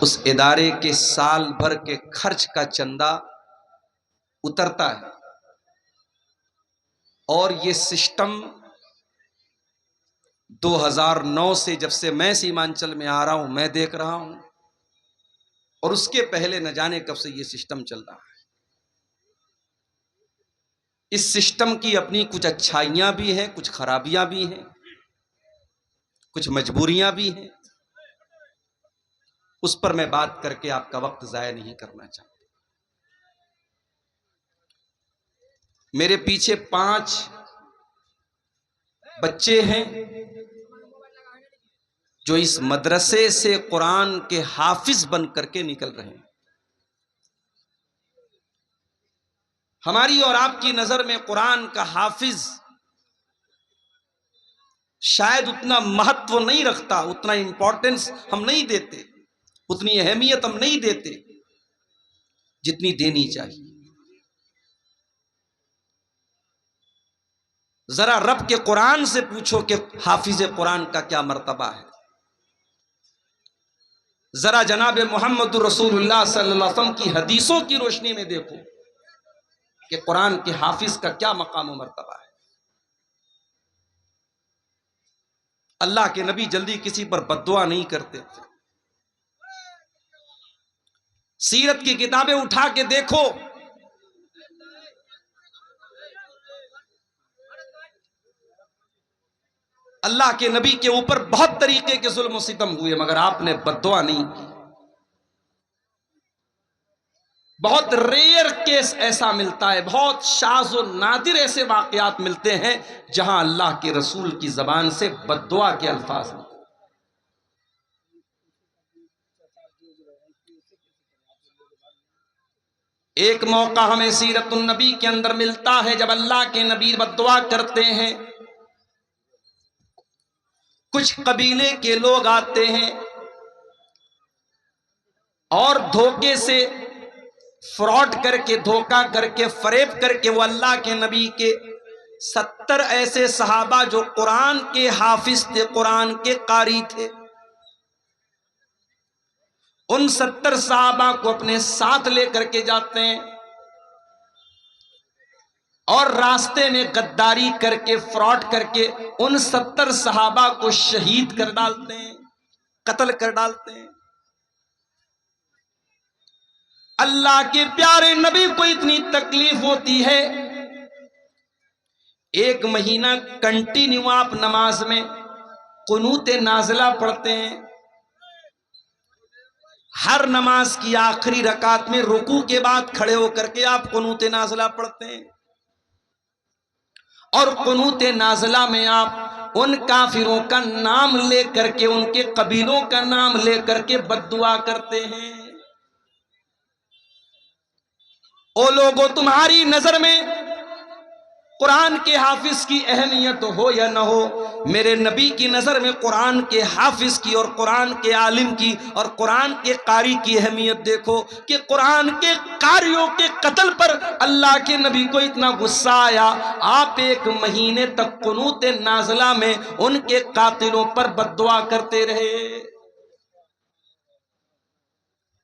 اس ادارے کے سال بھر کے خرچ کا چندہ اترتا ہے، اور یہ سسٹم 2009 سے جب سے میں سیمانچل میں آ رہا ہوں میں دیکھ رہا ہوں، اور اس کے پہلے نہ جانے کب سے یہ سسٹم چل رہا ہے۔ اس سسٹم کی اپنی کچھ اچھائیاں بھی ہیں، کچھ خرابیاں بھی ہیں، کچھ مجبوریاں بھی ہیں، اس پر میں بات کر کے آپ کا وقت ضائع نہیں کرنا چاہتا۔ میرے پیچھے 5 بچے ہیں جو اس مدرسے سے قرآن کے حافظ بن کر کے نکل رہے ہیں۔ ہماری اور آپ کی نظر میں قرآن کا حافظ شاید اتنا مہتو نہیں رکھتا، اتنا امپورٹنس ہم نہیں دیتے، اتنی اہمیت ہم نہیں دیتے جتنی دینی چاہیے۔ ذرا رب کے قرآن سے پوچھو کہ حافظ قرآن کا کیا مرتبہ ہے، ذرا جناب محمد رسول اللہ صلی اللہ علیہ وسلم کی حدیثوں کی روشنی میں دیکھو کہ قرآن کے حافظ کا کیا مقام و مرتبہ ہے۔ اللہ کے نبی جلدی کسی پر بد دعا نہیں کرتے تھے۔ سیرت کی کتابیں اٹھا کے دیکھو، اللہ کے نبی کے اوپر بہت طریقے کے ظلم و ستم ہوئے، مگر آپ نے بد دعا نہیں کی۔ بہت ریئر کیس ایسا ملتا ہے، بہت شاذ و نادر ایسے واقعات ملتے ہیں جہاں اللہ کے رسول کی زبان سے بد دعا کے الفاظ نکلے۔ ایک موقع ہمیں سیرت النبی کے اندر ملتا ہے جب اللہ کے نبی بد دعا کرتے ہیں، کچھ قبیلے کے لوگ آتے ہیں اور دھوکے سے فراڈ کر کے، دھوکہ کر کے، فریب کر کے وہ اللہ کے نبی کے 70 ایسے صحابہ جو قرآن کے حافظ تھے، قرآن کے قاری تھے، ان 70 صحابہ کو اپنے ساتھ لے کر کے جاتے ہیں اور راستے میں غداری کر کے، فراڈ کر کے ان 70 صحابہ کو شہید کر ڈالتے ہیں، قتل کر ڈالتے ہیں۔ اللہ کے پیارے نبی کو اتنی تکلیف ہوتی ہے، 1 مہینہ کنٹینیو آپ نماز میں قنوت نازلہ پڑھتے ہیں، ہر نماز کی آخری رکعت میں رکوع کے بعد کھڑے ہو کر کے آپ قنوت نازلہ پڑھتے ہیں، اور قنوت نازلہ میں آپ ان کافروں کا نام لے کر کے، ان کے قبیلوں کا نام لے کر کے بد دعا کرتے ہیں۔ او لوگوں، تمہاری نظر میں قرآن کے حافظ کی اہمیت ہو یا نہ ہو، میرے نبی کی نظر میں قرآن کے حافظ کی اور قرآن کے عالم کی اور قرآن کے قاری کی اہمیت دیکھو کہ قرآن کے قاریوں کے قتل پر اللہ کے نبی کو اتنا غصہ آیا، آپ 1 مہینے تک قنوت نازلہ میں ان کے قاتلوں پر بد دعا کرتے رہے۔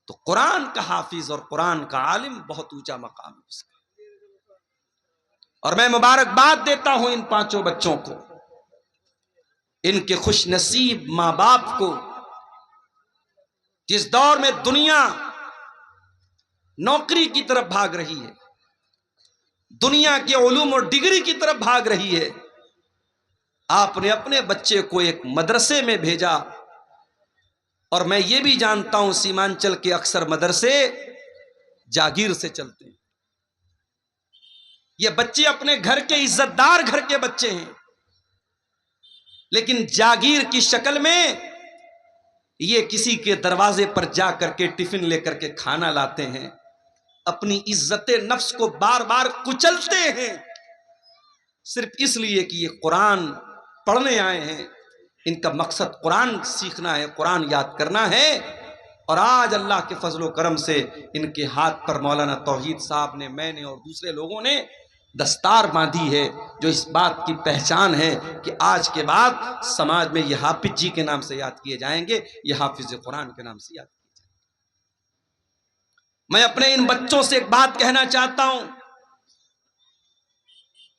تو قرآن کا حافظ اور قرآن کا عالم بہت اونچا مقام ہے اس کا، اور میں مبارکباد دیتا ہوں ان 5 بچوں کو، ان کے خوش نصیب ماں باپ کو، جس دور میں دنیا نوکری کی طرف بھاگ رہی ہے، دنیا کے علوم اور ڈگری کی طرف بھاگ رہی ہے، آپ نے اپنے بچے کو ایک مدرسے میں بھیجا۔ اور میں یہ بھی جانتا ہوں سیمانچل کے اکثر مدرسے جاگیر سے چلتے ہیں، یہ بچے اپنے گھر کے عزت دار گھر کے بچے ہیں، لیکن جاگیر کی شکل میں یہ کسی کے دروازے پر جا کر کے ٹفن لے کر کے کھانا لاتے ہیں، اپنی عزت نفس کو بار بار کچلتے ہیں، صرف اس لیے کہ یہ قرآن پڑھنے آئے ہیں، ان کا مقصد قرآن سیکھنا ہے، قرآن یاد کرنا ہے۔ اور آج اللہ کے فضل و کرم سے ان کے ہاتھ پر مولانا توحید صاحب نے، میں نے اور دوسرے لوگوں نے دستار باندھی ہے، جو اس بات کی پہچان ہے کہ آج کے بعد سماج میں یہ حافظ جی کے نام سے یاد کیے جائیں گے، یہ حافظ قرآن کے نام سے یاد کیے جائیں گے۔ میں اپنے ان بچوں سے ایک بات کہنا چاہتا ہوں،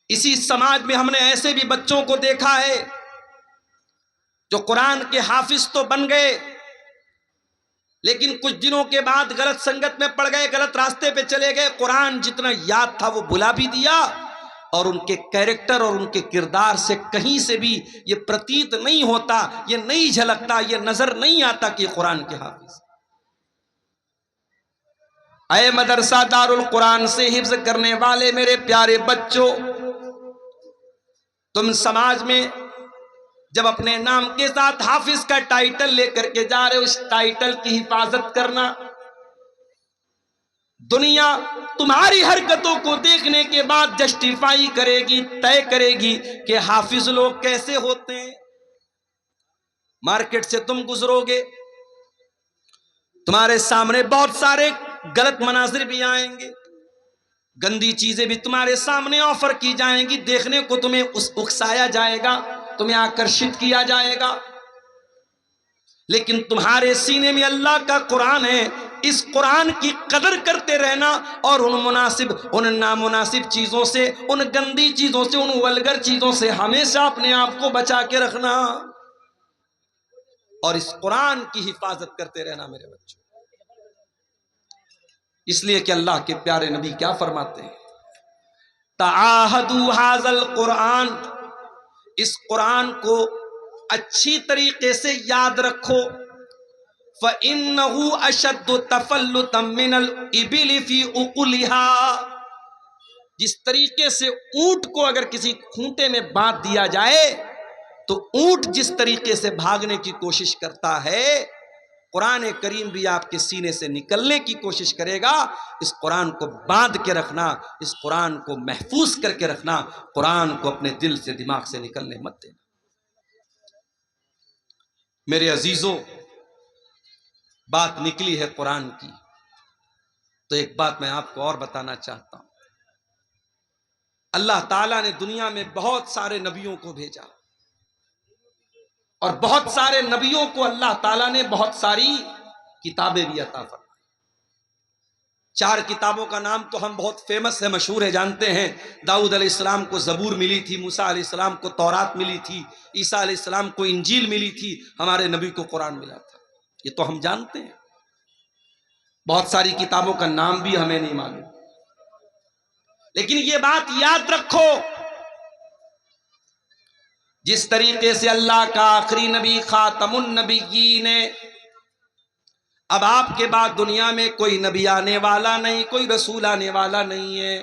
اسی سماج میں ہم نے ایسے بھی بچوں کو دیکھا ہے جو قرآن کے حافظ تو بن گئے، لیکن کچھ دنوں کے بعد غلط سنگت میں پڑ گئے، غلط راستے پہ چلے گئے، قرآن جتنا یاد تھا وہ بھلا بھی دیا، اور ان کے کیریکٹر اور ان کے کردار سے کہیں سے بھی یہ پرتیت نہیں ہوتا، یہ نہیں جھلکتا، یہ نظر نہیں آتا کہ قرآن کے حافظ۔ اے مدرسہ دار القرآن سے حفظ کرنے والے میرے پیارے بچوں، تم سماج میں جب اپنے نام کے ساتھ حافظ کا ٹائٹل لے کر کے جا رہے ہو، اس ٹائٹل کی حفاظت کرنا۔ دنیا تمہاری حرکتوں کو دیکھنے کے بعد جسٹیفائی کرے گی، طے کرے گی کہ حافظ لوگ کیسے ہوتے ہیں۔ مارکیٹ سے تم گزرو گے، تمہارے سامنے بہت سارے غلط مناظر بھی آئیں گے، گندی چیزیں بھی تمہارے سامنے آفر کی جائیں گی، دیکھنے کو تمہیں اکسایا جائے گا، تمہیں آکرشت کیا جائے گا، لیکن تمہارے سینے میں اللہ کا قرآن ہے، اس قرآن کی قدر کرتے رہنا، اور ان نامناسب چیزوں سے، ان گندی چیزوں سے، ان ولگر چیزوں سے ہمیشہ اپنے آپ کو بچا کے رکھنا، اور اس قرآن کی حفاظت کرتے رہنا میرے بچوں۔ اس لیے کہ اللہ کے پیارے نبی کیا فرماتے ہیں؟ تعاہدوا ھذا القرآن، اس قرآن کو اچھی طریقے سے یاد رکھو، فَإِنَّهُ أَشَدُّ تَفَلُّتًا مِّنَ الْإِبِلِ فِي عُقُلِهَا، جس طریقے سے اونٹ کو اگر کسی کھونٹے میں باندھ دیا جائے تو اونٹ جس طریقے سے بھاگنے کی کوشش کرتا ہے، قرآن کریم بھی آپ کے سینے سے نکلنے کی کوشش کرے گا۔ اس قرآن کو باندھ کے رکھنا، اس قرآن کو محفوظ کر کے رکھنا، قرآن کو اپنے دل سے، دماغ سے نکلنے مت دینا۔ میرے عزیزوں، بات نکلی ہے قرآن کی، تو ایک بات میں آپ کو اور بتانا چاہتا ہوں۔ اللہ تعالیٰ نے دنیا میں بہت سارے نبیوں کو بھیجا، اور بہت سارے نبیوں کو اللہ تعالیٰ نے بہت ساری کتابیں بھی عطا فرمائی۔ 4 کتابوں کا نام تو ہم بہت فیمس ہے، مشہور ہے، جانتے ہیں۔ داؤد علیہ السلام کو زبور ملی تھی، موسیٰ علیہ السلام کو تورات ملی تھی، عیسیٰ علیہ السلام کو انجیل ملی تھی، ہمارے نبی کو قرآن ملا تھا، یہ تو ہم جانتے ہیں۔ بہت ساری کتابوں کا نام بھی ہمیں نہیں معلوم، لیکن یہ بات یاد رکھو، جس طریقے سے اللہ کا آخری نبی خاتم النبیین ہے، اب آپ کے بعد دنیا میں کوئی نبی آنے والا نہیں، کوئی رسول آنے والا نہیں ہے،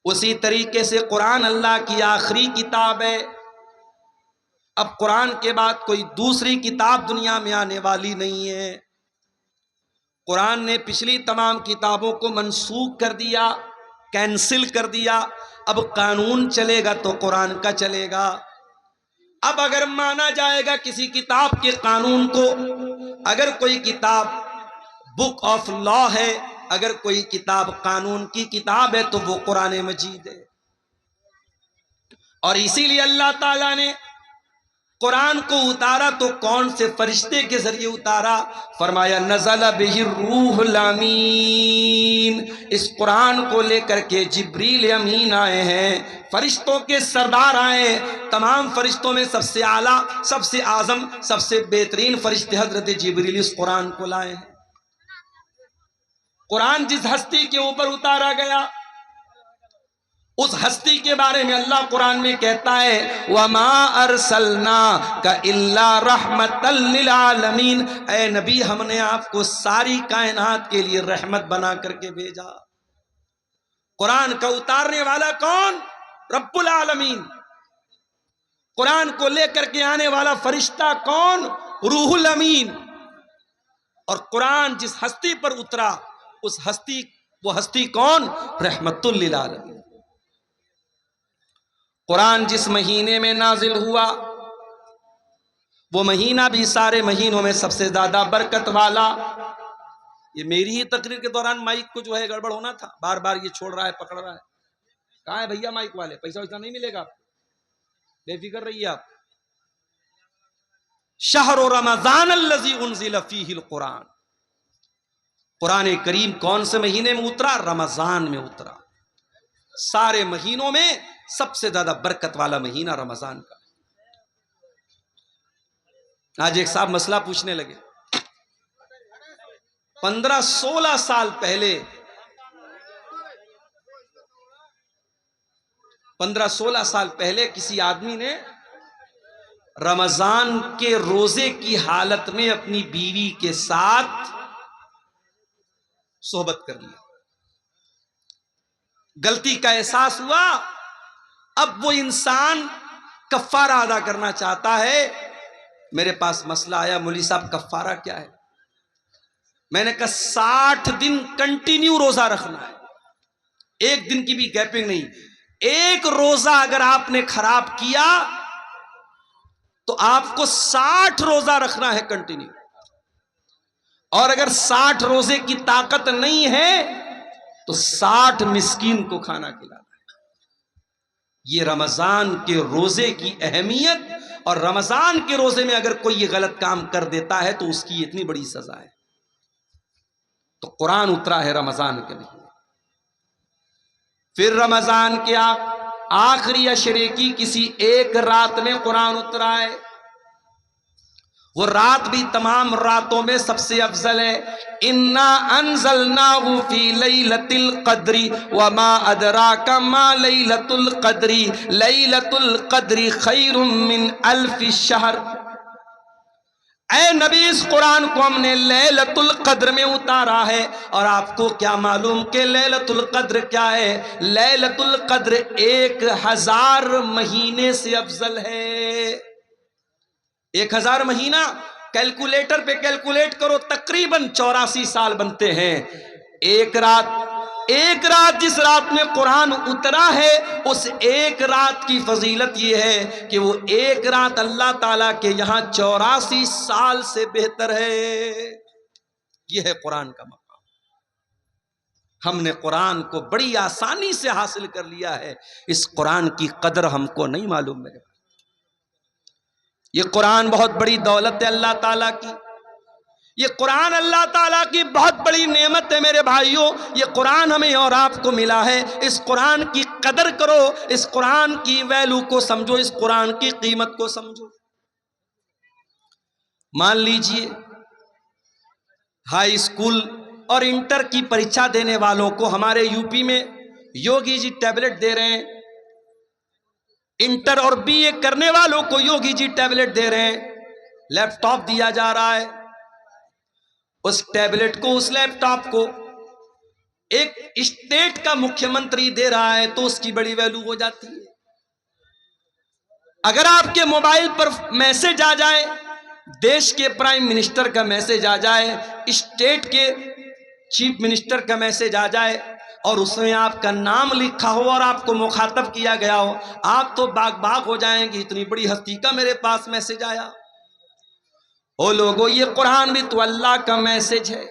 اسی طریقے سے قرآن اللہ کی آخری کتاب ہے۔ اب قرآن کے بعد کوئی دوسری کتاب دنیا میں آنے والی نہیں ہے۔ قرآن نے پچھلی تمام کتابوں کو منسوخ کر دیا، کینسل کر دیا، اب قانون چلے گا تو قرآن کا چلے گا۔ اب اگر مانا جائے گا کسی کتاب کے قانون کو، اگر کوئی کتاب بک آف لا ہے، اگر کوئی کتاب قانون کی کتاب ہے، تو وہ قرآن مجید ہے۔ اور اسی لیے اللہ تعالیٰ نے قرآن کو اتارا تو کون سے فرشتے کے ذریعے اتارا؟ فرمایا نزل بہ الروح الامین، اس قرآن کو لے کر کے جبریل امین آئے ہیں، فرشتوں کے سردار آئے ہیں، تمام فرشتوں میں سب سے اعلیٰ، سب سے اعظم، سب سے بہترین فرشتے حضرت جبریل اس قرآن کو لائے ہیں۔ قرآن جس ہستی کے اوپر اتارا گیا، اس ہستی کے بارے میں اللہ قرآن میں کہتا ہے وَمَا أَرْسَلْنَاكَ إِلَّا رَحْمَةً لِّلْعَالَمِينَ، اے نبی ہم نے آپ کو ساری کائنات کے لیے رحمت بنا کر کے بھیجا۔ قرآن کا اتارنے والا کون؟ رب العالمین۔ قرآن کو لے کر کے آنے والا فرشتہ کون؟ روح الامین۔ اور قرآن جس ہستی پر اترا، اس ہستی، وہ ہستی کون؟ رحمت للعالمین۔ قرآن جس مہینے میں نازل ہوا، وہ مہینہ بھی سارے مہینوں میں سب سے زیادہ برکت والا۔ یہ میری ہی تقریر کے دوران مائک کو جو ہے گڑبڑ ہونا تھا، بار بار یہ چھوڑ رہا ہے، پکڑ رہا ہے۔ کہاں ہے بھیا مائک والے؟ پیسہ ویسا نہیں ملے گا آپ، بے فکر رہیے آپ۔ شہر رمضان الذی انزل فیہ القرآن، قرآن کریم کون سے مہینے میں اترا؟ رمضان میں اترا. سارے مہینوں میں سب سے زیادہ برکت والا مہینہ رمضان کا. آج ایک صاحب مسئلہ پوچھنے لگے. 15-16 سال پہلے 15-16 سال پہلے کسی آدمی نے رمضان کے روزے کی حالت میں اپنی بیوی کے ساتھ صحبت کر لیا. غلطی کا احساس ہوا. اب وہ انسان کفارہ ادا کرنا چاہتا ہے. میرے پاس مسئلہ آیا، مولوی صاحب کفارہ کیا ہے؟ میں نے کہا 60 دن کنٹینیو روزہ رکھنا ہے، ایک دن کی بھی گیپنگ نہیں. ایک روزہ اگر آپ نے خراب کیا تو آپ کو 60 روزہ رکھنا ہے کنٹینیو. اور اگر 60 روزے کی طاقت نہیں ہے تو 60 مسکین کو کھانا کھلانا ہے. یہ رمضان کے روزے کی اہمیت. اور رمضان کے روزے میں اگر کوئی یہ غلط کام کر دیتا ہے تو اس کی اتنی بڑی سزا ہے. تو قرآن اترا ہے رمضان کے لیے. پھر رمضان کے آخری عشرے کی کسی ایک رات میں قرآن اترا ہے. وہ رات بھی تمام راتوں میں سب سے افضل ہے. انا انزلناہ فی لیلۃ القدر وما ادراک ما لیلۃ القدر لیلۃ القدر خیر من الف شہر. اے نبی، اس قرآن کو ہم نے لیلۃ القدر میں اتارا ہے. اور آپ کو کیا معلوم کہ لیلۃ القدر کیا ہے؟ لیلۃ القدر 1000 مہینے سے افضل ہے. 1000 مہینہ کیلکولیٹر پہ کیلکولیٹ کرو، تقریباً 84 سال بنتے ہیں. ایک رات جس رات میں قرآن اترا ہے، اس ایک رات کی فضیلت یہ ہے کہ وہ ایک رات اللہ تعالیٰ کے یہاں 84 سال سے بہتر ہے. یہ ہے قرآن کا مقام. ہم نے قرآن کو بڑی آسانی سے حاصل کر لیا ہے. اس قرآن کی قدر ہم کو نہیں معلوم. میرے یہ قرآن بہت بڑی دولت ہے اللہ تعالیٰ کی. یہ قرآن اللہ تعالیٰ کی بہت بڑی نعمت ہے میرے بھائیوں. یہ قرآن ہمیں اور آپ کو ملا ہے. اس قرآن کی قدر کرو، اس قرآن کی ویلو کو سمجھو، اس قرآن کی قیمت کو سمجھو. مان لیجئے ہائی اسکول اور انٹر کی پریچھا دینے والوں کو ہمارے یو پی میں یوگی جی ٹیبلٹ دے رہے ہیں. انٹر اور بی اے کرنے والوں کو یوگی جی ٹیبلٹ دے رہے ہیں. لیپ ٹاپ دیا جا رہا ہے. اس ٹیبلٹ کو، اس لیپ ٹاپ کو ایک اسٹیٹ کا مکھیہ منتری دے رہا ہے تو اس کی بڑی ویلو ہو جاتی ہے. اگر آپ کے موبائل پر میسج آ جائے، دیش کے پرائم منسٹر کا میسج آ جائے، اسٹیٹ کے چیف منسٹر کا میسج آ جائے اور اس میں آپ کا نام لکھا ہو اور آپ کو مخاطب کیا گیا ہو، آپ تو باغ ہو جائیں گے، اتنی بڑی ہستی کا میرے پاس میسج آیا. او لوگو، یہ قرآن بھی تو اللہ کا میسج ہے.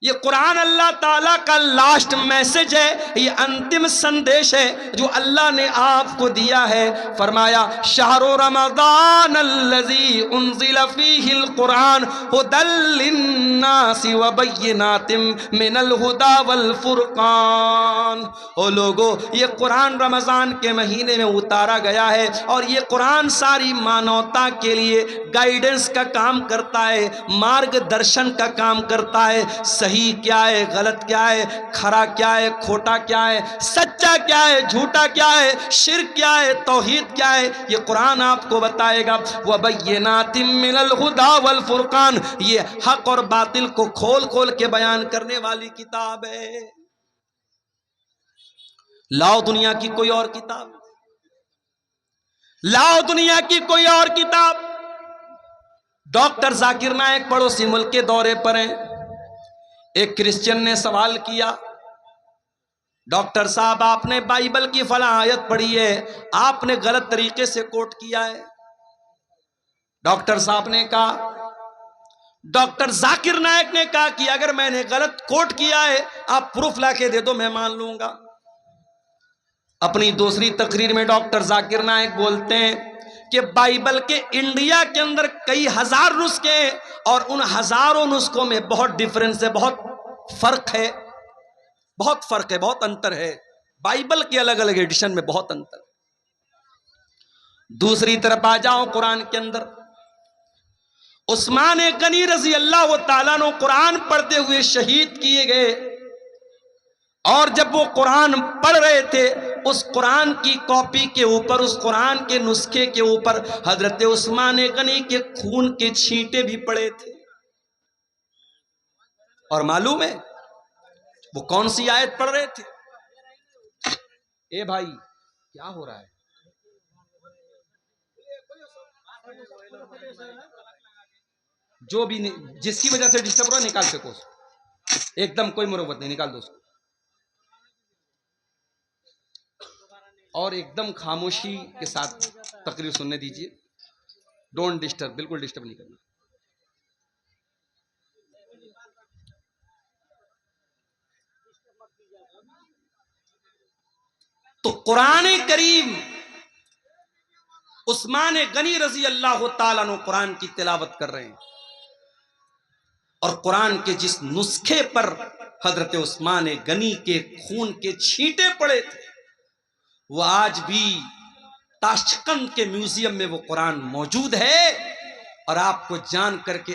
یہ قرآن اللہ تعالیٰ کا لاسٹ میسج ہے. یہ انتم سندیش ہے جو اللہ نے آپ کو دیا ہے. فرمایا شہر رمضان الذی انزل فیہ القرآن ھدی للناس وبینات من الھدی والفرقان. او لوگو، یہ قرآن رمضان کے مہینے میں اتارا گیا ہے اور یہ قرآن ساری مانوتا کے لیے گائیڈنس کا کام کرتا ہے، مارگ درشن کا کام کرتا ہے. صحیح کیا ہے، غلط کیا ہے، کھرا کیا ہے، کھوٹا کیا ہے، سچا کیا ہے، جھوٹا کیا ہے، شرک کیا ہے، توحید کیا ہے، یہ قرآن آپ کو بتائے گا. وَبَيِّنَاتٍ مِّنَ الْهُدَى وَالْفُرْقَانِ. یہ حق اور باطل کو کھول کھول کے بیان کرنے والی کتاب ہے. لاؤ دنیا کی کوئی اور کتاب، لاؤ دنیا کی کوئی اور کتاب. ڈاکٹر ذاکر نائک پڑوسی ملک کے دورے پر ہیں. ایک کرسچن نے سوال کیا، ڈاکٹر صاحب آپ نے بائبل کی فلاں آیت پڑھی ہے، آپ نے غلط طریقے سے کوٹ کیا ہے. ڈاکٹر صاحب نے کہا، ڈاکٹر ذاکر نائک نے کہا کہ اگر میں نے غلط کوٹ کیا ہے آپ پروف لا کے دے دو، میں مان لوں گا. اپنی دوسری تقریر میں ڈاکٹر ذاکر نائک بولتے ہیں کہ بائبل کے انڈیا کے اندر کئی ہزار نسخے ہیں اور ان ہزاروں نسخوں میں بہت ڈیفرنس ہے، بہت فرق ہے، بہت فرق ہے، بہت انتر ہے، بائبل کے الگ الگ ایڈیشن میں بہت انتر ہے۔ دوسری طرف آ جاؤ قرآن کے اندر، عثمان غنی رضی اللہ تعالیٰ عنہ قرآن پڑھتے ہوئے شہید کیے گئے، اور جب وہ قرآن پڑھ رہے تھے اس قرآن کی کاپی کے اوپر، اس قرآن کے نسخے کے اوپر حضرت عثمان غنی کے خون کے چھینٹے بھی پڑے تھے۔ اور معلوم ہے وہ کون سی آیت پڑھ رہے تھے؟ اے بھائی کیا ہو رہا ہے؟ جو بھی جس کی وجہ سے ڈسٹرب ہو رہا ہے نکال سکو، ایک دم کوئی مروت نہیں، نکال دو اس کو، اور ایک دم خاموشی کے ساتھ تقریر سننے دیجیے، ڈونٹ ڈسٹرب، بالکل ڈسٹرب نہیں کرنا۔ تو قرآن کریم عثمان غنی رضی اللہ تعالیٰ عنہ قرآن کی تلاوت کر رہے ہیں، اور قرآن کے جس نسخے پر حضرت عثمان غنی کے خون کے چھینٹے پڑے تھے وہ آج بھی تاشقند کے میوزیم میں وہ قرآن موجود ہے، اور آپ کو جان کر کے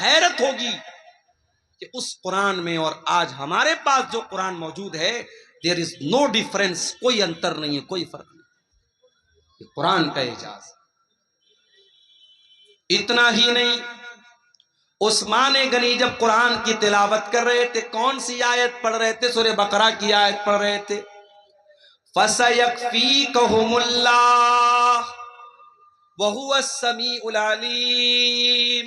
حیرت ہوگی کہ اس قرآن میں اور آج ہمارے پاس جو قرآن موجود ہے there is no difference، کوئی انتر نہیں ہے، کوئی فرق نہیں، یہ قرآن کا اعجاز۔ اتنا ہی نہیں، عثمان غنی جب قرآن کی تلاوت کر رہے تھے کون سی آیت پڑھ رہے تھے؟ سورہ بقرہ کی آیت پڑھ رہے تھے، فَسَيَكْفِيكَهُمُ اللَّهُ وَهُوَ السَّمِيعُ الْعَلِيمُ،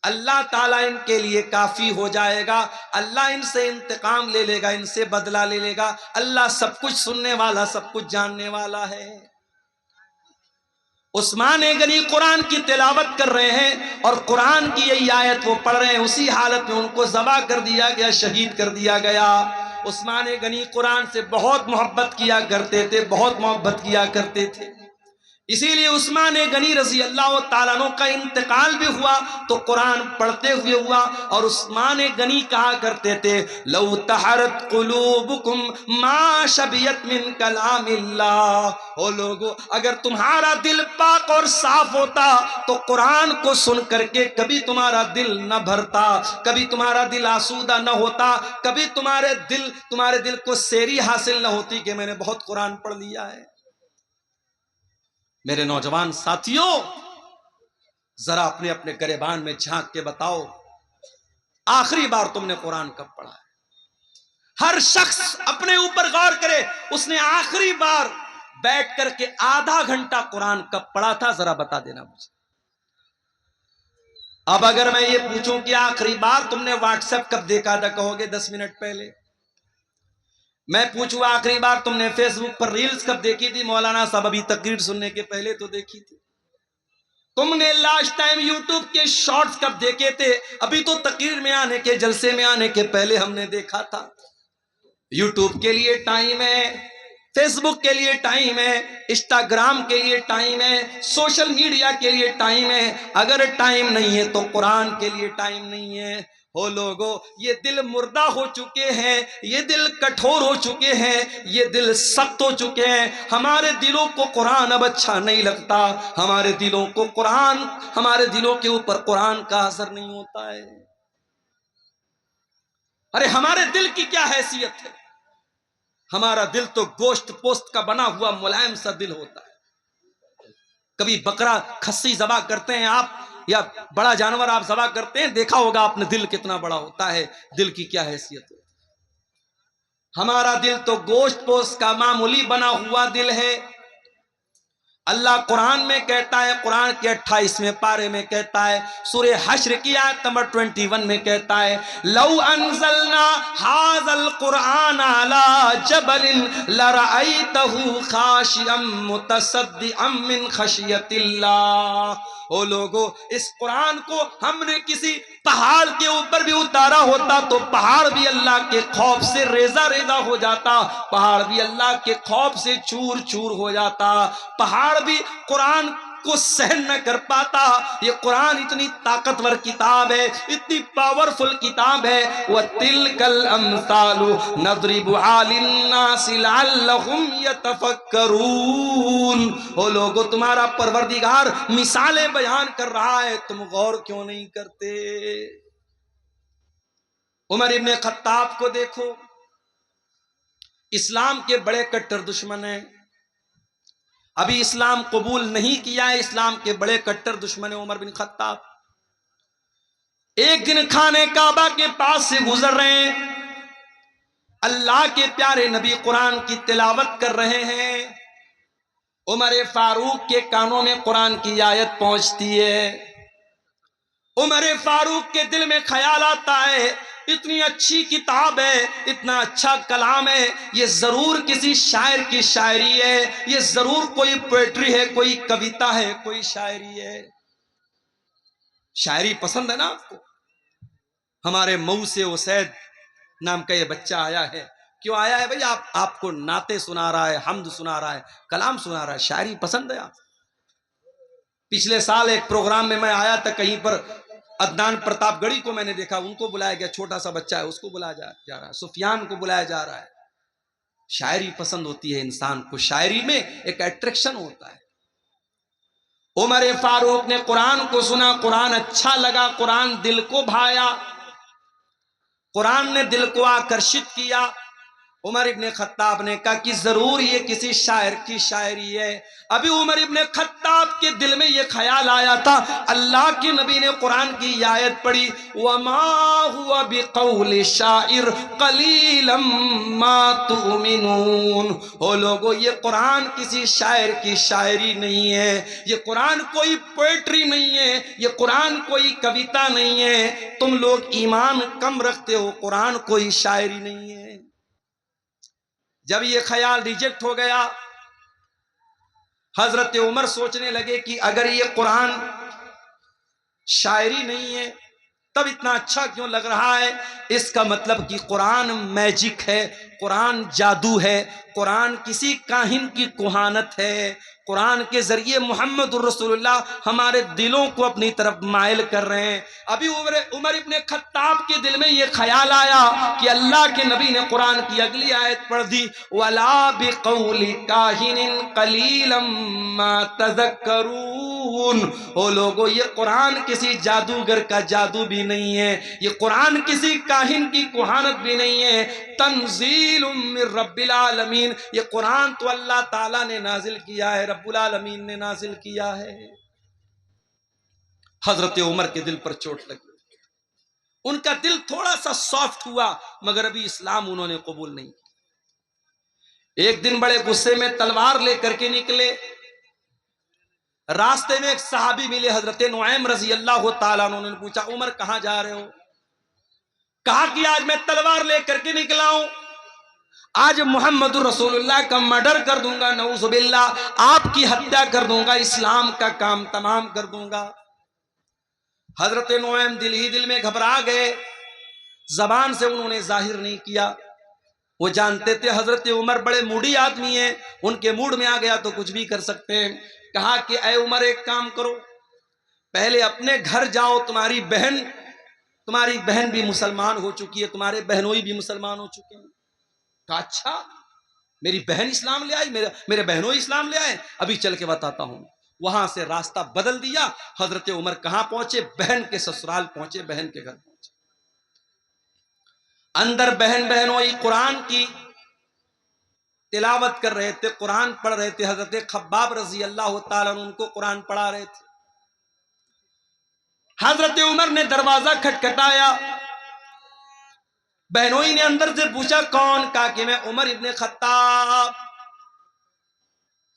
اللہ تعالیٰ ان کے لیے کافی ہو جائے گا، اللہ ان سے انتقام لے لے گا، ان سے بدلہ لے لے گا، اللہ سب کچھ سننے والا، سب کچھ جاننے والا ہے۔ عثمان غنی قرآن کی تلاوت کر رہے ہیں اور قرآن کی یہی آیت وہ پڑھ رہے ہیں، اسی حالت میں ان کو ذبح کر دیا گیا، شہید کر دیا گیا۔ عثمان غنی قرآن سے بہت محبت کیا کرتے تھے، بہت محبت کیا کرتے تھے، اسی لیے عثمان غنی رضی اللہ تعالیٰ عنہ کا انتقال بھی ہوا تو قرآن پڑھتے ہوئے ہوا، اور عثمان غنی کہا کرتے تھے لو طہرت قلوبکم ما شبیت من کلام اللہ، او لوگو اگر تمہارا دل پاک اور صاف ہوتا تو قرآن کو سن کر کے کبھی تمہارا دل نہ بھرتا، کبھی تمہارا دل آسودہ نہ ہوتا، کبھی تمہارے دل کو سیری حاصل نہ ہوتی کہ میں نے بہت قرآن پڑھ لیا ہے۔ میرے نوجوان ساتھیوں، ذرا اپنے اپنے گریبان میں جھانک کے بتاؤ آخری بار تم نے قرآن کب پڑھا ہے؟ ہر شخص اپنے اوپر غور کرے، اس نے آخری بار بیٹھ کر کے آدھا گھنٹہ قرآن کب پڑھا تھا، ذرا بتا دینا مجھے۔ اب اگر میں یہ پوچھوں کہ آخری بار تم نے واٹس ایپ کب دیکھا تھا، کہو گے 10 منٹ پہلے۔ میں پوچھوں آخری بار تم نے فیس بک پر ریلز کب دیکھی تھی؟ مولانا صاحب ابھی تقریر سننے کے پہلے تو دیکھی تھی۔ تم نے لاسٹ ٹائم یوٹیوب کے شارٹس کب دیکھے تھے؟ ابھی تو تقریر میں آنے کے، جلسے میں آنے کے پہلے ہم نے دیکھا تھا۔ یوٹیوب کے لیے ٹائم ہے، فیس بک کے لیے ٹائم ہے، انسٹاگرام کے لیے ٹائم ہے، سوشل میڈیا کے لیے ٹائم ہے، اگر ٹائم نہیں ہے تو قرآن کے لیے ٹائم نہیں ہے۔ او لوگو، یہ دل مردہ ہو چکے ہیں، یہ دل کٹھور ہو چکے ہیں، یہ دل سخت ہو چکے ہیں، ہمارے دلوں کو قرآن اب اچھا نہیں لگتا، ہمارے دلوں کو قرآن، ہمارے دلوں کے اوپر قرآن کا اثر نہیں ہوتا ہے۔ ارے ہمارے دل کی کیا حیثیت ہے؟ ہمارا دل تو گوشت پوست کا بنا ہوا ملائم سا دل ہوتا ہے۔ کبھی بکرا کھسی ذبح کرتے ہیں آپ، یا بڑا جانور آپ ذبح کرتے ہیں، دیکھا ہوگا آپ نے دل کتنا بڑا ہوتا ہے، دل کی کیا حیثیت ہے۔ ہمارا دل تو گوشت پوست کا معمولی بنا ہوا دل ہے۔ اللہ قرآن میں کہتا ہے، قرآن کے 28ویں پارے میں کہتا ہے، سورہ حشر کی آیت نمبر 21 میں کہتا ہے لَوْ أَنزَلْنَا هَذَا الْقُرْآنَ عَلَى جَبَلٍ لَرَأَيْتَهُ خَاشِعًا مُتَصَدِّعًا مِّنْ خَشْيَةِ اللَّهِ۔ او لوگو، اس قرآن کو ہم نے کسی پہاڑ کے اوپر بھی اتارا ہوتا تو پہاڑ بھی اللہ کے خوف سے ریزہ ریزہ ہو جاتا، پہاڑ بھی اللہ کے خوف سے چور چور ہو جاتا، پہاڑ بھی قرآن کو سہن نہ کر پاتا. یہ قرآن اتنی طاقتور کتاب ہے, اتنی پاورفل کتاب ہے. وَتِلْكَ الْأَمْثَالُ نَضْرِبُهَا لِلنَّاسِ لَعَلَّهُمْ يَتَفَكَّرُونَ. او لوگو, تمہارا پروردگار مثالیں بیان کر رہا ہے, تم غور کیوں نہیں کرتے؟ عمر ابن خطاب کو دیکھو, اسلام کے بڑے کٹر دشمن ہیں, ابھی اسلام قبول نہیں کیا ہے, اسلام کے بڑے کٹر دشمن ہیں عمر بن خطاب. ایک دن خانے کعبہ کے پاس سے گزر رہے ہیں, اللہ کے پیارے نبی قرآن کی تلاوت کر رہے ہیں. عمر فاروق کے کانوں میں قرآن کی آیت پہنچتی ہے. عمر فاروق کے دل میں خیال آتا ہے, اتنی اچھی کتاب ہے, اتنا اچھا کلام ہے, یہ ضرور کسی شاعر کی شاعری ہے, یہ ضرور کوئی پوئٹری ہے, کوئی کویتا ہے, کوئی شاعری ہے. شاعری پسند ہے نا آپ کو؟ ہمارے مئو سے اسید نام کا یہ بچہ آیا ہے. کیوں آیا ہے بھئی؟ آپ کو نعتیں سنا رہا ہے, حمد سنا رہا ہے, کلام سنا رہا ہے. شاعری پسند ہے آپ؟ پچھلے سال ایک پروگرام میں آیا تھا, کہیں پر عدنان پرتاپ گڑھی کو میں نے دیکھا, ان کو بلایا گیا, چھوٹا سا بچہ ہے, اس کو بلایا جا رہا ہے, سفیان کو بلایا جا رہا ہے. شاعری پسند ہوتی ہے انسان کو, شاعری میں ایک اٹریکشن ہوتا ہے. عمر فاروق نے قرآن کو سنا, قرآن اچھا لگا, قرآن دل کو بھایا, قرآن نے دل کو آکرشت کیا. عمر ابن خطاب نے کہا کہ ضرور یہ کسی شاعر کی شاعری ہے. ابھی عمر ابن خطاب کے دل میں یہ خیال آیا تھا, اللہ کے نبی نے قرآن کی آیت پڑھی, وَمَا هُوَ بِقَوْلِ شَاعِرٍ قَلِيلًا مَا تُؤْمِنُونَ. او لوگو, یہ قرآن کسی شاعر کی شاعری نہیں ہے, یہ قرآن کوئی پوئٹری نہیں ہے, یہ قرآن کوئی کویتا نہیں ہے. تم لوگ ایمان کم رکھتے ہو, قرآن کوئی شاعری نہیں ہے. جب یہ خیال ریجیکٹ ہو گیا, حضرت عمر سوچنے لگے کہ اگر یہ قرآن شاعری نہیں ہے تب اتنا اچھا کیوں لگ رہا ہے؟ اس کا مطلب کہ قرآن میجک ہے, قرآن جادو ہے, قرآن کسی کاہن کی کہانت ہے. قرآن کے ذریعے محمد الرسول اللہ ہمارے دلوں کو اپنی طرف مائل کر رہے ہیں. ابھی عمر ابن خطاب کے دل میں یہ خیال آیا کہ اللہ کے نبی نے قرآن کی اگلی آیت پڑھ دی, وَلَا بِقَوْلِ كَاهِنٍ قَلِيلًا مَا تَذَكَّرُونَ. او لوگو, یہ قرآن کسی جادوگر کا جادو بھی نہیں ہے, یہ قرآن کسی کاہن کی کہانت بھی نہیں ہے. تنزیل من رب العالمین, یہ قرآن تو اللہ تعالیٰ نے نازل کیا ہے, رب العالمین نے نازل کیا ہے. حضرت عمر کے دل پر چوٹ لگی, ان کا دل تھوڑا سا سافٹ ہوا, مگر ابھی اسلام انہوں نے قبول نہیں کیا. ایک دن بڑے غصے میں تلوار لے کر کے نکلے. راستے میں ایک صحابی ملے, حضرت نعیم رضی اللہ تعالیٰ عنہ. نے پوچھا, عمر کہاں جا رہے ہو؟ کہا کہ آج میں تلوار لے کر کے نکلا ہوں, آج محمد رسول اللہ کا مرڈر کر دوں گا, نعوذ باللہ, آپ کی ہتیا کر دوں گا, اسلام کا کام تمام کر دوں گا. حضرت نعیم دل ہی دل میں گھبرا گئے, زبان سے انہوں نے ظاہر نہیں کیا. وہ جانتے تھے حضرت عمر بڑے موڈی آدمی ہیں, ان کے موڈ میں آ گیا تو کچھ بھی کر سکتے ہیں. کہا کہ اے عمر, ایک کام کرو, پہلے اپنے گھر جاؤ, تمہاری بہن بھی مسلمان ہو چکی ہے, تمہارے بہنوئی بھی مسلمان ہو چکے ہیں. کہا اچھا, میری بہن اسلام لے آئی, میرے بہنوئی اسلام لے آئے, ابھی چل کے بتاتا ہوں. وہاں سے راستہ بدل دیا. حضرت عمر کہاں پہنچے؟ بہن کے سسرال پہنچے, بہن کے گھر پہنچے. اندر بہنوئی قرآن کی تلاوت کر رہے تھے, قرآن پڑھ رہے تھے. حضرت خباب رضی اللہ تعالیٰ عنہ ان کو قرآن پڑھا رہے تھے. حضرت عمر نے دروازہ کھٹکھٹایا, بہنوئی نے اندر سے پوچھا کون؟ کہا کہ میں عمر ابن خطاب.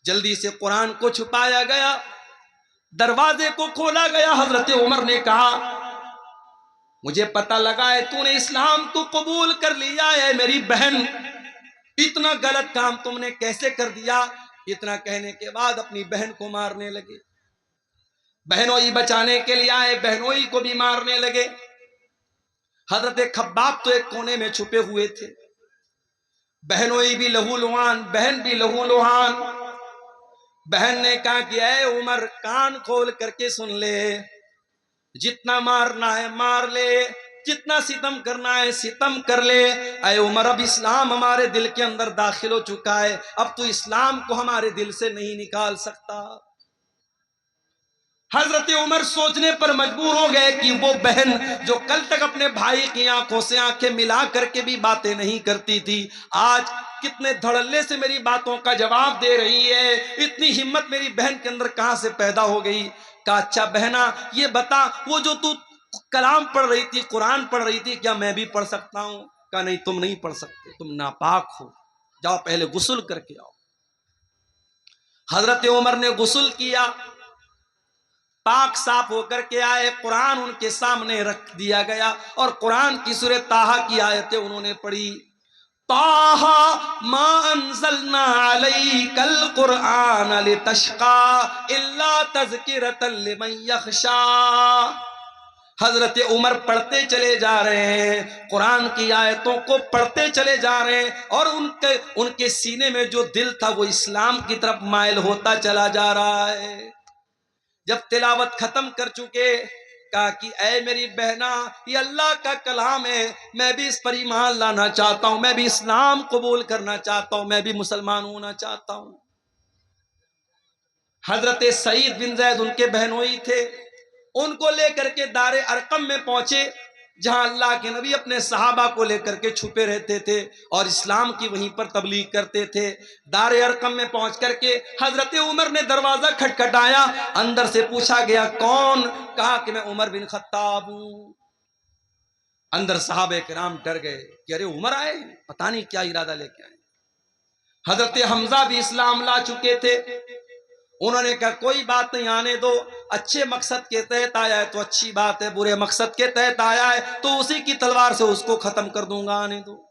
جلدی سے قرآن کو چھپایا گیا, دروازے کو کھولا گیا. حضرت عمر نے کہا, مجھے پتہ لگا ہے تو نے اسلام کو قبول کر لیا ہے, میری بہن, اتنا غلط کام تم نے کیسے کر دیا؟ اتنا کہنے کے بعد اپنی بہن کو مارنے لگے. بہنوئی بچانے کے لیے آئے, بہنوئی کو بھی مارنے لگے. حضرت خباب تو ایک کونے میں چھپے ہوئے تھے. بہنوئی بھی لہو لہان, بہن بھی لہو لہان. بہن نے کہا کہ اے عمر کان کھول کر کے سن لے، جتنا مارنا ہے مار لے، جتنا ستم کرنا ہے ستم کر لے، اے عمر اب اسلام ہمارے دل کے اندر داخل ہو چکا ہے، اب تو اسلام کو ہمارے دل سے نہیں نکال سکتا۔ حضرت عمر سوچنے پر مجبور ہو گئے کہ وہ بہن جو کل تک اپنے بھائی کی آنکھوں سے آنکھیں ملا کر کے بھی باتیں نہیں کرتی تھی، آج کتنے دھڑلے سے میری باتوں کا جواب دے رہی ہے، اتنی ہمت میری بہن کے اندر کہاں سے پیدا ہو گئی؟ کہا اچھا بہنا یہ بتا، وہ جو تو کلام پڑھ رہی تھی، قرآن پڑھ رہی تھی، کیا میں بھی پڑھ سکتا ہوں؟ کہا نہیں تم نہیں پڑھ سکتے، تم ناپاک ہو، جاؤ پہلے غسل کر کے آؤ۔ حضرت عمر نے غسل کیا، پاک صاف ہو کر کے آئے، قرآن ان کے سامنے رکھ دیا گیا اور قرآن کی سورہ طٰہٰ کی آیتیں انہوں نے پڑھی۔ طٰہٰ ما انزلنا علیک القرآن لتشقی الا تذکرۃ لمن یخشی۔ حضرت عمر پڑھتے چلے جا رہے ہیں، قرآن کی آیتوں کو پڑھتے چلے جا رہے ہیں، اور ان کے سینے میں جو دل تھا وہ اسلام کی طرف مائل ہوتا چلا جا رہا ہے۔ جب تلاوت ختم کر چکے، کہا کہ اے میری بہنا یہ اللہ کا کلام ہے، میں بھی اس پر ایمان لانا چاہتا ہوں، میں بھی اسلام قبول کرنا چاہتا ہوں، میں بھی مسلمان ہونا چاہتا ہوں۔ حضرت سعید بن زید ان کے بہنوئی تھے، ان کو لے کر کے دار ارقم میں پہنچے، جہاں اللہ کے نبی اپنے صحابہ کو لے کر کے چھپے رہتے تھے اور اسلام کی وہیں پر تبلیغ کرتے تھے۔ دار ارقم میں پہنچ کر کے حضرت عمر نے دروازہ کھٹکھٹایا، اندر سے پوچھا گیا کون؟ کہا کہ میں عمر بن خطاب ہوں۔ اندر صحابہ کرام ڈر گئے کہ ارے عمر آئے، پتہ نہیں کیا ارادہ لے کے آئے۔ حضرت حمزہ بھی اسلام لا چکے تھے، انہوں نے کہا کوئی بات نہیں، آنے دو، اچھے مقصد کے تحت آیا ہے تو اچھی بات ہے، برے مقصد کے تحت آیا ہے تو اسی کی تلوار سے اس کو ختم کر دوں گا، آنے دو۔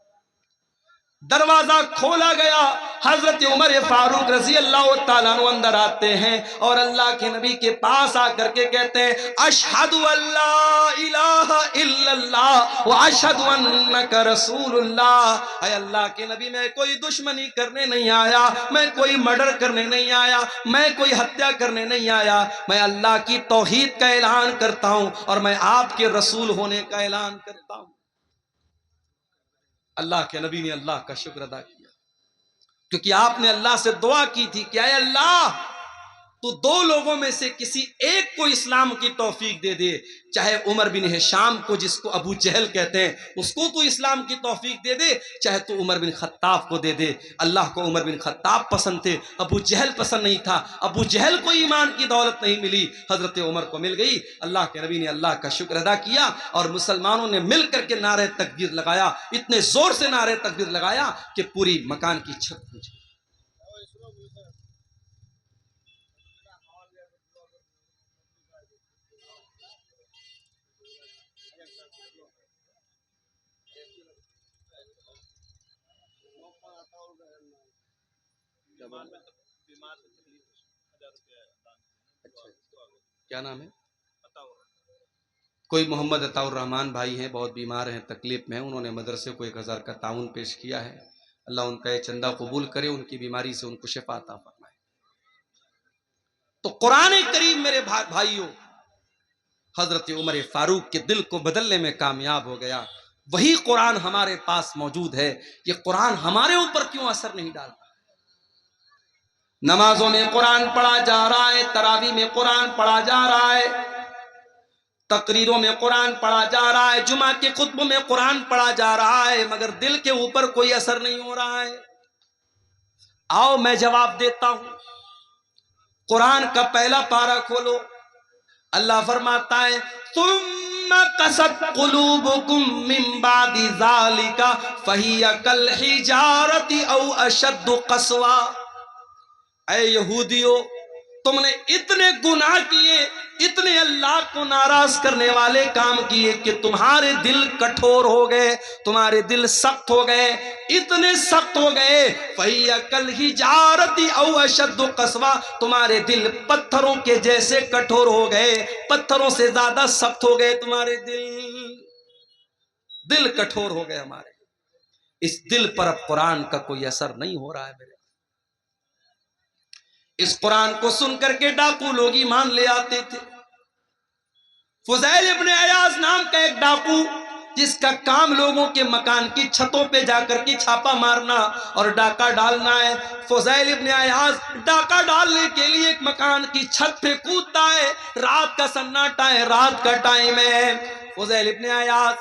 دروازہ کھولا گیا، حضرت عمر فاروق رضی اللہ تعالیٰ عنہ اندر آتے ہیں اور اللہ کے نبی کے پاس آ کر کے کہتے ہیں اشہد ان لا الہ الا اللہ واشہد انک رسول اللہ۔ اے اللہ کے نبی میں کوئی دشمنی کرنے نہیں آیا، میں کوئی مرڈر کرنے نہیں آیا، میں کوئی ہتیا کرنے نہیں آیا، میں اللہ کی توحید کا اعلان کرتا ہوں اور میں آپ کے رسول ہونے کا اعلان کرتا ہوں۔ اللہ کے نبی نے اللہ کا شکر ادا کیا، کیونکہ آپ نے اللہ سے دعا کی تھی کہ اے اللہ تو دو لوگوں میں سے کسی ایک کو اسلام کی توفیق دے دے، چاہے عمر بن ہشام کو جس کو ابو جہل کہتے ہیں اس کو تو اسلام کی توفیق دے دے، چاہے تو عمر بن خطاب کو دے دے۔ اللہ کو عمر بن خطاب پسند تھے، ابو جہل پسند نہیں تھا، ابو جہل کو ایمان کی دولت نہیں ملی، حضرت عمر کو مل گئی۔ اللہ کے نبی نے اللہ کا شکر ادا کیا اور مسلمانوں نے مل کر کے نعرہ تکبیر لگایا، اتنے زور سے نعرہ تکبیر لگایا کہ پوری مکان کی چھت پھوٹ گئی۔ کیا نام ہے؟ کوئی محمد عطا الرحمان بھائی ہیں، بہت بیمار ہیں، تکلیف میں ہیں، انہوں نے مدرسے کو 1000 کا تعاون پیش کیا ہے، اللہ ان کا یہ چندہ قبول کرے، ان کی بیماری سے ان کو شفا عطا فرمائے۔ تو قرآن کریم میرے بھائیوں حضرت عمر فاروق کے دل کو بدلنے میں کامیاب ہو گیا۔ وہی قرآن ہمارے پاس موجود ہے، یہ قرآن ہمارے اوپر کیوں اثر نہیں ڈالتا؟ نمازوں میں قرآن پڑھا جا رہا ہے، تراویح میں قرآن پڑھا جا رہا ہے، تقریروں میں قرآن پڑھا جا رہا ہے، جمعہ کے خطبوں میں قرآن پڑھا جا رہا ہے، مگر دل کے اوپر کوئی اثر نہیں ہو رہا ہے۔ آؤ میں جواب دیتا ہوں، قرآن کا پہلا پارہ کھولو، اللہ فرماتا ہے ثم قست قلوبکم من بعد ذالک فہی کالحجارۃ او اشد قسوا۔ اے یہودیو تم نے اتنے گناہ کیے، اتنے اللہ کو ناراض کرنے والے کام کیے کہ تمہارے دل کٹھور ہو گئے، تمہارے دل سخت ہو گئے، اتنے سخت ہو گئے فَهِيَ كَالْحِجَارَةِ أَوْ أَشَدُّ قَسْوَةً، تمہارے دل پتھروں کے جیسے کٹھور ہو گئے، پتھروں سے زیادہ سخت ہو گئے تمہارے دل کٹھور ہو گئے ہمارے۔ اس دل پر اب قرآن کا کوئی اثر نہیں ہو رہا ہے میرے۔ اس قرآن کو سن کر کے ڈاکو لوگ ایمان لے آتے تھے۔ فضیل ابن عیاض نام کا ایک ڈاکو جس کا کام لوگوں کے مکان کی چھتوں پہ جا کر کے چھاپا مارنا اور ڈاکہ ڈالنا ہے۔ فضیل ابن عیاض ڈاکہ ڈالنے کے لیے ایک مکان کی چھت پہ کودتا ہے، رات کا سناٹا ہے، رات کا ٹائم ہے، فضیل ابن عیاض